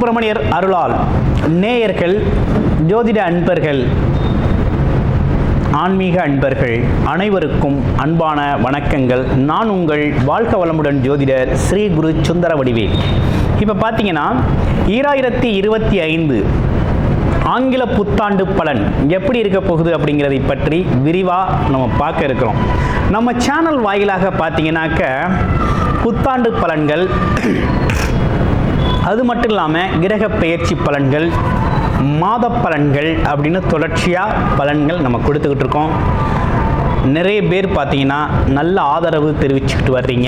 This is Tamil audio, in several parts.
சுப்பிரமணியர் அருளால் நேயர்கள், ஜோதிட அன்பர்கள், ஆன்மீக அன்பர்கள் அனைவருக்கும் அன்பான வணக்கங்கள். நான் உங்கள் வாழ்க வளமுடன் ஜோதிடர் ஸ்ரீ குரு சுந்தர வடிவேல். இப்போ பார்த்தீங்கன்னா 2025 ஆங்கில புத்தாண்டு பலன் எப்படி இருக்க போகுது அப்படிங்கிறதை பற்றி விரிவாக நம்ம பார்க்க இருக்கிறோம். நம்ம சேனல் வாயிலாக பார்த்தீங்கன்னாக்க புத்தாண்டு பலன்கள், அது மட்டும் இல்லாமல் கிரக பெயர்ச்சி பலன்கள், மாத பலன்கள் அப்படின்னு தொடர்ச்சியாக பலன்கள் நம்ம கொடுத்துக்கிட்டு இருக்கோம். நிறைய பேர் பார்த்தீங்கன்னா நல்ல ஆதரவு தெரிவிச்சுக்கிட்டு வர்றீங்க.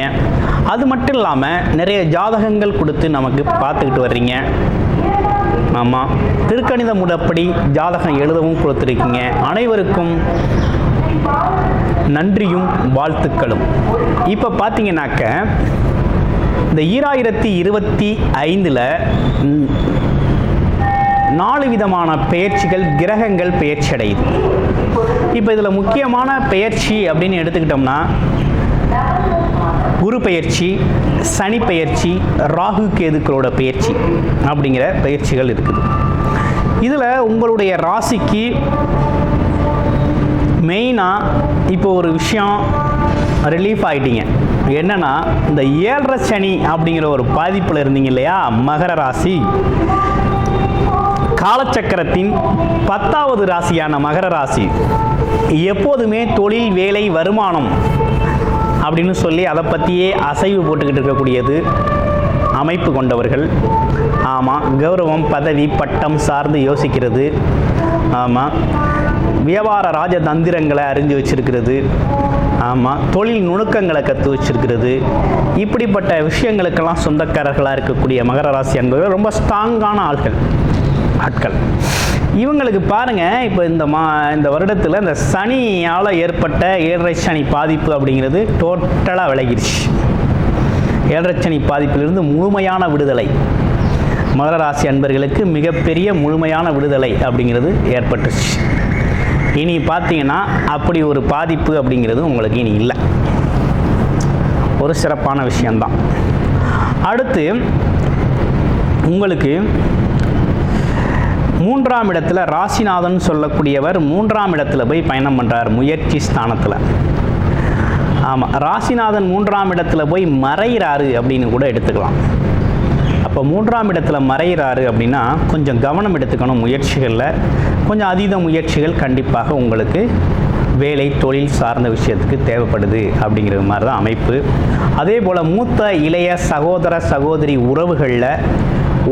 அது மட்டும் இல்லாமல் நிறைய ஜாதகங்கள் கொடுத்து நமக்கு பார்த்துக்கிட்டு வர்றீங்க. ஆமாம், திருக்கணித முறைப்படி ஜாதகம் எழுதவும் கொடுத்துருக்கீங்க. அனைவருக்கும் நன்றியும் வாழ்த்துக்களும். இப்போ பார்த்தீங்கன்னாக்க இந்த 2025 4 விதமான பெயர்ச்சிகள், கிரகங்கள் பெயர்ச்சி அடையுது. இப்போ இதில் முக்கியமான பெயர்ச்சி அப்படின்னு எடுத்துக்கிட்டோம்னா குரு பெயர்ச்சி, சனி பெயர்ச்சி, ராகு கேதுக்களோட பெயர்ச்சி அப்படிங்கிற பெயர்ச்சிகள் இருக்குது. இதில் உங்களுடைய ராசிக்கு மெயினாக இப்போ ஒரு விஷயம் ரிலீஃப் ஆகிட்டீங்க. என்னன்னா, இந்த 7.5 சனி அப்படிங்கிற ஒரு பாதிப்பில் இருந்தீங்க இல்லையா, மகர ராசி. காலச்சக்கரத்தின் 10வது ராசியான மகர ராசி எப்போதுமே தொழில், வேலை, வருமானம் அப்படின்னு சொல்லி அதை பற்றியே அசைவு போட்டுக்கிட்டு இருக்கக்கூடியது அமைப்பு கொண்டவர்கள். ஆமாம், கௌரவம், பதவி, பட்டம் சார்ந்து யோசிக்கிறது. ஆமாம், வியாபார ராஜதந்திரங்களை அறிஞ்சு வச்சிருக்கிறது. ஆமாம், தொழில் நுணுக்கங்களை கற்று வச்சிருக்கிறது. இப்படிப்பட்ட விஷயங்களுக்கெல்லாம் சொந்தக்காரர்களாக இருக்கக்கூடிய மகர ராசி என்பது ரொம்ப ஸ்ட்ராங்கான ஆட்கள். இவங்களுக்கு பாருங்கள், இப்போ இந்த வருடத்தில் இந்த சனியால் ஏற்பட்ட 7.5 சனி பாதிப்பு அப்படிங்கிறது டோட்டலாக விலகிடுச்சு. 7.5 சனி பாதிப்பிலிருந்து முழுமையான விடுதலை மகர ராசி அன்பர்களுக்கு மிகப்பெரிய முழுமையான விடுதலை அப்படிங்கிறது ஏற்பட்டுச்சு. இனி பார்த்தீங்கன்னா அப்படி ஒரு பாதிப்பு அப்படிங்கிறது உங்களுக்கு இனி இல்லை. ஒரு சிறப்பான விஷயம்தான். அடுத்து உங்களுக்கு 3ஆம் இடத்துல ராசிநாதன் சொல்லக்கூடியவர் 3ஆம் இடத்துல போய் பயணம் பண்ணுறார், முயற்சி ஸ்தானத்தில். ஆமாம், ராசிநாதன் 3ஆம் இடத்துல போய் மறைகிறாரு அப்படின்னு கூட எடுத்துக்கலாம். அப்போ 3ஆம் இடத்துல மறைகிறாரு அப்படின்னா கொஞ்சம் கவனம் எடுத்துக்கணும். முயற்சிகளில் கொஞ்சம் அதீத முயற்சிகள் கண்டிப்பாக உங்களுக்கு வேலை, தொழில் சார்ந்த விஷயத்துக்கு தேவைப்படுது அப்படிங்கிற மாதிரி தான் அமைப்பு. அதே போல் மூத்த, இளைய சகோதர, சகோதரி உறவுகளில்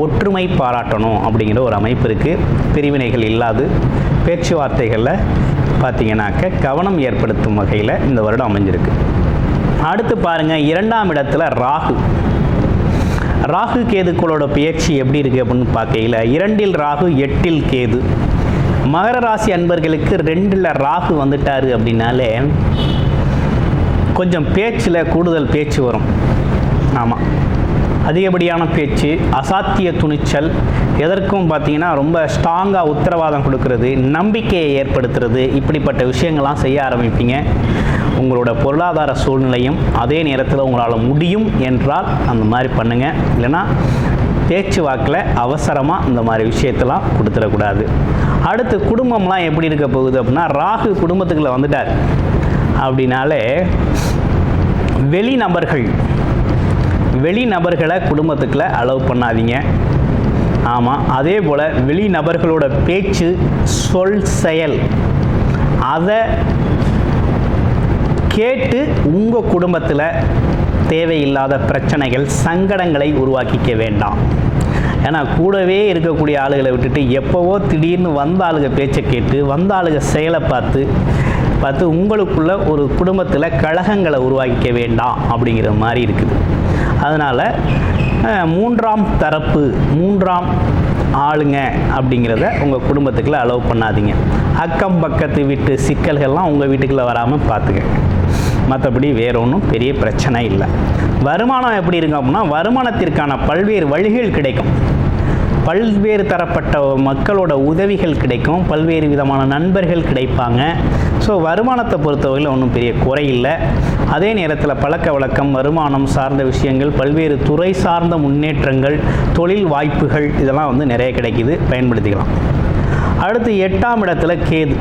ஒற்றுமை பாராட்டணும் அப்படிங்கிற ஒரு அமைப்பு இருக்குது. பிரிவினைகள் இல்லாது பேச்சுவார்த்தைகளில் பார்த்தீங்கன்னாக்க கவனம் ஏற்படுத்தும் வகையில் இந்த வருடம் அமைஞ்சிருக்கு. அடுத்து பாருங்கள், 2ஆம் இடத்துல ராகு கேதுக்களோட பெயர்ச்சி எப்படி இருக்குது அப்படின்னு பார்க்கையில் 2இல் ராகு, 8இல் கேது. மகர ராசி அன்பர்களுக்கு 2இல் ராகு வந்துட்டாரு அப்படின்னாலே கொஞ்சம் பேச்சில் கூடுதல் பேச்சு வரும். ஆமாம், அதிகப்படியான பேச்சு, அசாத்திய துணிச்சல், எதற்கும் பார்த்தீங்கன்னா ரொம்ப ஸ்ட்ராங்காக உத்தரவாதம் கொடுக்கறது, நம்பிக்கையை ஏற்படுத்துறது, இப்படிப்பட்ட விஷயங்கள்லாம் செய்ய ஆரம்பிப்பீங்க. உங்களோட பொருளாதார சூழ்நிலையும் அதே நேரத்தில் உங்களால் முடியும் என்றால் அந்த மாதிரி பண்ணுங்கள். இல்லைன்னா பேச்சுவாக்கில் அவசரமாக இந்த மாதிரி விஷயத்தெல்லாம் கொடுத்துடக்கூடாது. அடுத்து குடும்பம்லாம் எப்படி இருக்க போகுது அப்படின்னா, ராகு குடும்பத்துக்குள்ளே வந்துட்டார் அப்படின்னாலே வெளிநபர்களை குடும்பத்துக்குள்ள அலோவ் பண்ணாதீங்க. ஆமாம், அதே போல் வெளிநபர்களோட பேச்சு, சொல், செயல் அதை கேட்டு உங்கள் குடும்பத்தில் தேவையில்லாத பிரச்சனைகள், சங்கடங்களை உருவாக்கிக்க வேண்டாம். ஏன்னா கூடவே இருக்கக்கூடிய ஆளுகளை விட்டுட்டு எப்போவோ திடீர்னு வந்த ஆளுக பேச்சை கேட்டு, வந்த ஆளுக செயலை பார்த்து உங்களுக்குள்ள ஒரு குடும்பத்தில் கலகங்களை உருவாக்கிக்க வேண்டாம் அப்படிங்கிற மாதிரி இருக்குது. அதனால் 3ஆம் தரப்பு, 3ஆம் ஆளுங்க அப்படிங்கிறத உங்கள் குடும்பத்துக்குள்ளே அலோவ் பண்ணாதீங்க. அக்கம் பக்கத்து வீட்டு சிக்கல்கள்லாம் உங்கள் வீட்டுக்குள்ளே வராமல் பார்த்துக்க. மற்றபடி வேற ஒன்றும் பெரிய பிரச்சனை இல்லை. வருமானம் எப்படி இருக்கும் அப்படின்னா, வருமானத்திற்கான பல்வேறு வழிகள் கிடைக்கும். பல்வேறு தரப்பட்ட மக்களோட உதவிகள் கிடைக்கும், பல்வேறு விதமான நண்பர்கள் கிடைப்பாங்க. ஸோ வருமானத்தை பொறுத்தவரையில் ஒன்றும் பெரிய குறை இல்லை. அதே நேரத்தில் பழக்க வழக்கம், வருமானம் சார்ந்த விஷயங்கள், பல்வேறு துறை சார்ந்த முன்னேற்றங்கள், தொழில் வாய்ப்புகள் இதெல்லாம் வந்து நிறைய கிடைக்கிது, பயன்படுத்திக்கலாம். அடுத்து 8ஆம் இடத்துல கேது.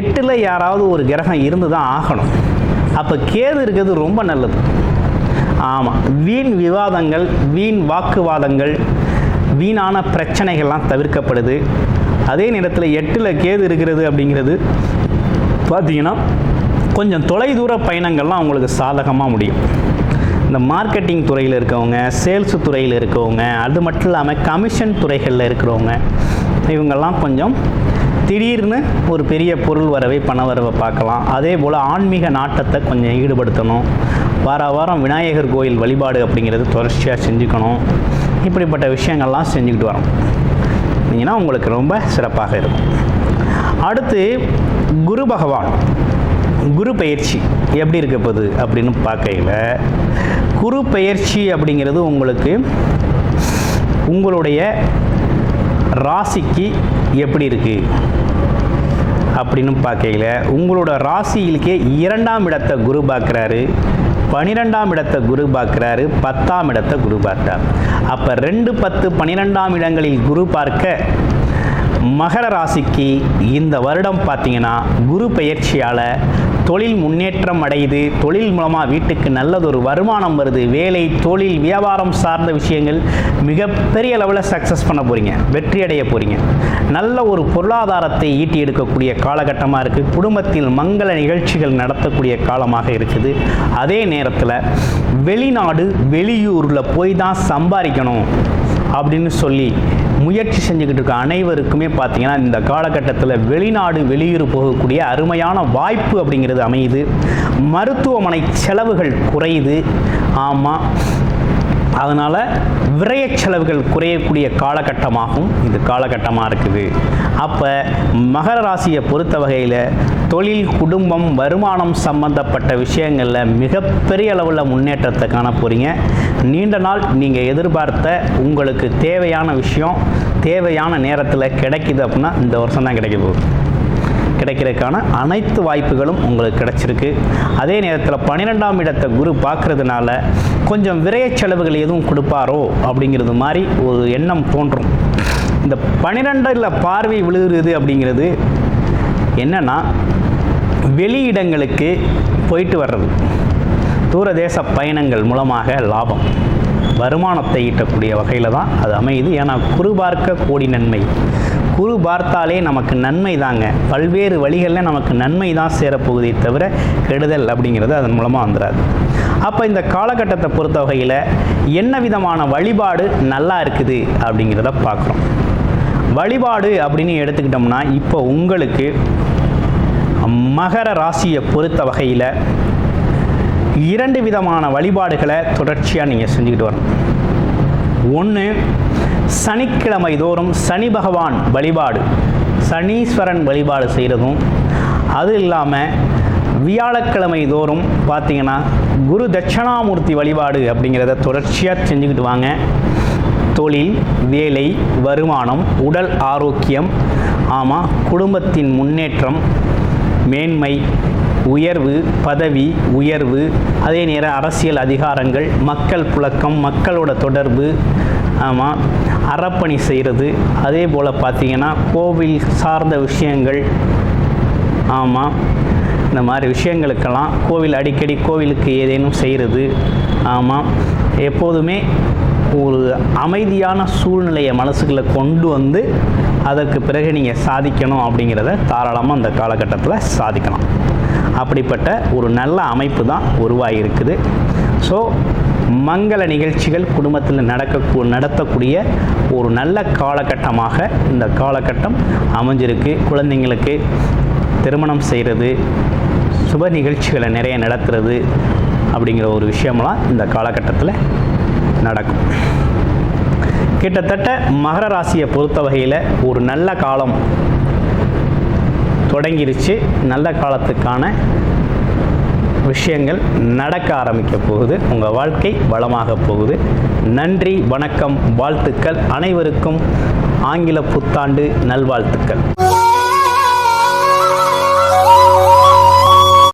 8ல் யாராவது ஒரு கிரகம் இருந்து தான் ஆகணும். அப்போ கேது இருக்கிறது ரொம்ப நல்லது. ஆமாம், வீண் விவாதங்கள், வீண் வாக்குவாதங்கள், வீணான பிரச்சனைகள்லாம் தவிர்க்கப்படுது. அதே நேரத்தில் 8ல் கேது இருக்கிறது அப்படிங்கிறது பார்த்தீங்கன்னா கொஞ்சம் தொலைதூர பயணங்கள்லாம் அவங்களுக்கு சாதகமாக முடியும். இந்த மார்க்கெட்டிங் துறையில் இருக்கவங்க, சேல்ஸு துறையில் இருக்கவங்க, அது மட்டும் இல்லாமல் கமிஷன் துறைகளில் இருக்கிறவங்க, இவங்கெல்லாம் கொஞ்சம் திடீர்னு ஒரு பெரிய பொருள் வரவை, பண வரவை பார்க்கலாம். அதே போல் ஆன்மீக நாட்டத்தை கொஞ்சம் ஈடுபடுத்தணும். வாரம் விநாயகர் கோயில் வழிபாடு அப்படிங்கிறது தொடர்ச்சியாக செஞ்சுக்கணும். இப்படிப்பட்ட விஷயங்கள்லாம் செஞ்சுக்கிட்டு வரோம் நீங்கன்னா உங்களுக்கு ரொம்ப சிறப்பாக இருக்கும். அடுத்து குரு பகவான், குரு பெயர்ச்சி எப்படி இருக்க போகுது அப்படின்னு பார்க்கையில், குரு பெயர்ச்சி அப்படிங்கிறது உங்களுக்கு உங்களுடைய ராசிக்கு எப்படி இருக்குது அப்படின்னு பார்க்கையில், உங்களோட ராசியிலுக்கே 2ஆம் இடத்தை குரு பார்க்குறாரு, 12ஆம் இடத்தை குரு பார்க்குறாரு, 10ஆம் இடத்தை குரு பார்க்குறார். அப்போ 2, 10, 12ஆம் இடங்களில் குரு பார்க்க மகர ராசிக்கு இந்த வருடம் பார்த்தீங்கன்னா குரு பெயர்ச்சியால் தொழில் முன்னேற்றம் அடையுது. தொழில் மூலமாக வீட்டுக்கு நல்லதொரு வருமானம் வருது. வேலை, தொழில், வியாபாரம் சார்ந்த விஷயங்கள் மிகப்பெரிய லெவலில் சக்ஸஸ் பண்ண போகிறீங்க, வெற்றி அடைய போகிறீங்க. நல்ல ஒரு பொருளாதாரத்தை ஈட்டி எடுக்கக்கூடிய காலகட்டமாக இருக்குது. குடும்பத்தில் மங்கள நிகழ்ச்சிகள் நடத்தக்கூடிய காலமாக இருக்குது. அதே நேரத்தில் வெளிநாடு, வெளியூரில் போய் தான் சம்பாதிக்கணும் அப்படின்னு சொல்லி முயற்சி செஞ்சுக்கிட்டு இருக்க அனைவருக்குமே பார்த்தீங்கன்னா இந்த காலகட்டத்தில் வெளிநாடு, வெளியூர் போகக்கூடிய அருமையான வாய்ப்பு அப்படிங்கிறது அமையுது. மருத்துவமனை செலவுகள் குறையுது. ஆமாம், அதனால் விரய செலவுகள் குறையக்கூடிய காலகட்டமாகவும் இந்த காலகட்டமாக இருக்குது. அப்போ மகர ராசியை பொறுத்த வகையில் தொழில், குடும்பம், வருமானம் சம்பந்தப்பட்ட விஷயங்களில் மிகப்பெரிய அளவில் முன்னேற்றத்தை காண போகிறீங்க. நீண்ட நாள் நீங்கள் எதிர்பார்த்த உங்களுக்கு தேவையான விஷயம் தேவையான நேரத்தில் கிடைக்குது அப்படின்னா இந்த வருஷம் தான் கிடைக்க போகுது. கிடைக்கிறதுக்கான அனைத்து வாய்ப்புகளும் உங்களுக்கு கிடைச்சிருக்கு. அதே நேரத்தில் 12ஆம் இடத்தை குரு பார்க்கறதுனால கொஞ்சம் விரய செலவுகள் எதுவும் கொடுப்பாரோ அப்படிங்கிறது மாதிரி ஒரு எண்ணம் தோன்றும். இந்த 12ல் பார்வை விழுகிறது அப்படிங்கிறது என்னன்னா, வெளியிடங்களுக்கு போயிட்டு வர்றது, தூரதேச பயணங்கள் மூலமாக லாபம், வருமானத்தை ஈட்டக்கூடிய வகையில் தான் அது அமையுது. ஏன்னா குரு பார்க்க கோடி நன்மை. குரு பார்த்தாலே நமக்கு நன்மை தாங்க. பல்வேறு வழிகளில் நமக்கு நன்மை தான் சேரப்போகுதே தவிர கெடுதல் அப்படிங்கிறது அதன் மூலமாக வந்துடாது. அப்போ இந்த காலகட்டத்தை பொறுத்த வகையில் என்ன விதமான வழிபாடு நல்லா இருக்குது அப்படிங்கிறத பார்க்குறோம். வழிபாடு அப்படின்னு எடுத்துக்கிட்டோம்னா, இப்போ உங்களுக்கு மகர ராசியை பொறுத்த வகையில் 2 விதமான வழிபாடுகளை தொடர்ச்சியாக நீங்கள் செஞ்சுக்கிட்டு வரணும். ஒன்று, சனிக்கிழமை தோறும் சனி பகவான் வழிபாடு, சனீஸ்வரன் வழிபாடு செய்கிறதும், அது இல்லாமல் வியாழக்கிழமை தோறும் பார்த்தீங்கன்னா குரு தட்சணாமூர்த்தி வழிபாடு அப்படிங்கிறத தொடர்ச்சியாக செஞ்சுக்கிட்டு வாங்க. தொழில், வேலை, வருமானம், உடல் ஆரோக்கியம், ஆமாம், குடும்பத்தின் முன்னேற்றம், மேன்மை, உயர்வு, பதவி உயர்வு, அதே நேரம் அரசியல் அதிகாரங்கள், மக்கள் புழக்கம், மக்களோட தொடர்பு, ஆமாம், அறப்பணி செய்கிறது, அதே போல் பார்த்திங்கன்னா கோவில் சார்ந்த விஷயங்கள், ஆமாம், இந்த மாதிரி விஷயங்களுக்கெல்லாம் கோவில், அடிக்கடி கோவிலுக்கு ஏதேனும் செய்கிறது, ஆமாம், எப்போதுமே ஒரு அமைதியான சூழ்நிலையை மனசுக்குள்ளே கொண்டு வந்து அதற்கு பிறகு நீங்கள் சாதிக்கணும் அப்படிங்கிறத தாராளமாக அந்த காலகட்டத்தில் சாதிக்கலாம். அப்படிப்பட்ட ஒரு நல்ல அமைப்பு தான் உருவாகியிருக்குது. ஸோ மங்கள நிகழ்ச்சிகள் குடும்பத்தில் நடத்தக்கூடிய ஒரு நல்ல காலகட்டமாக இந்த காலகட்டம் அமைஞ்சிருக்கு. குழந்தைங்களுக்கு திருமணம் செய்கிறது, சுப நிகழ்ச்சிகளை நிறைய நடத்துறது அப்படிங்கிற ஒரு விஷயமெல்லாம் இந்த காலகட்டத்தில் நடக்கும். கிட்டத்தட்ட மகர ராசியை பொறுத்த வகையில் ஒரு நல்ல காலம் தொடங்கிருச்சு. நல்ல காலத்துக்கான விஷயங்கள் நடக்க ஆரம்பிக்க போகுது. உங்கள் வாழ்க்கை வளமாக போகுது. நன்றி, வணக்கம், வாழ்த்துக்கள். அனைவருக்கும் ஆங்கில புத்தாண்டு நல்வாழ்த்துக்கள்.